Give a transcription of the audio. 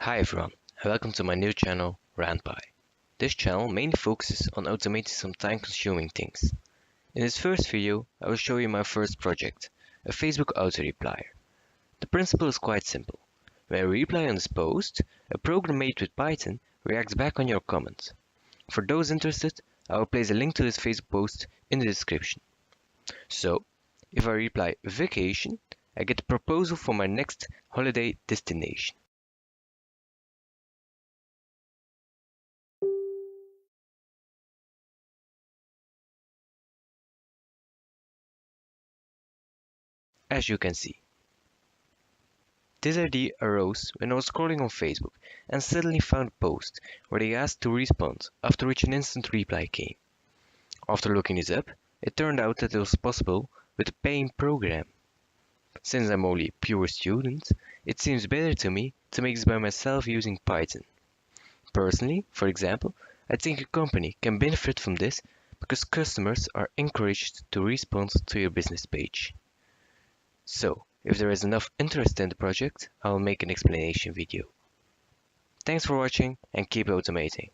Hi everyone, and welcome to my new channel, Randpy. This channel mainly focuses on automating some time-consuming things. In this first video, I will show you my first project, a Facebook auto-replier. The principle is quite simple. When you reply on this post, a program made with Python reacts back on your comment. For those interested, I will place a link to this Facebook post in the description. So, if I reply vacation, I get a proposal for my next holiday destination. As you can see. This idea arose when I was scrolling on Facebook and suddenly found a post where they asked to respond, after which an instant reply came. After looking this up, it turned out that it was possible with a paying program. Since I'm only a pure student, it seems better to me to make this by myself using Python. Personally, for example, I think a company can benefit from this because customers are encouraged to respond to your business page. So, if there is enough interest in the project, I will make an explanation video. Thanks for watching and keep automating.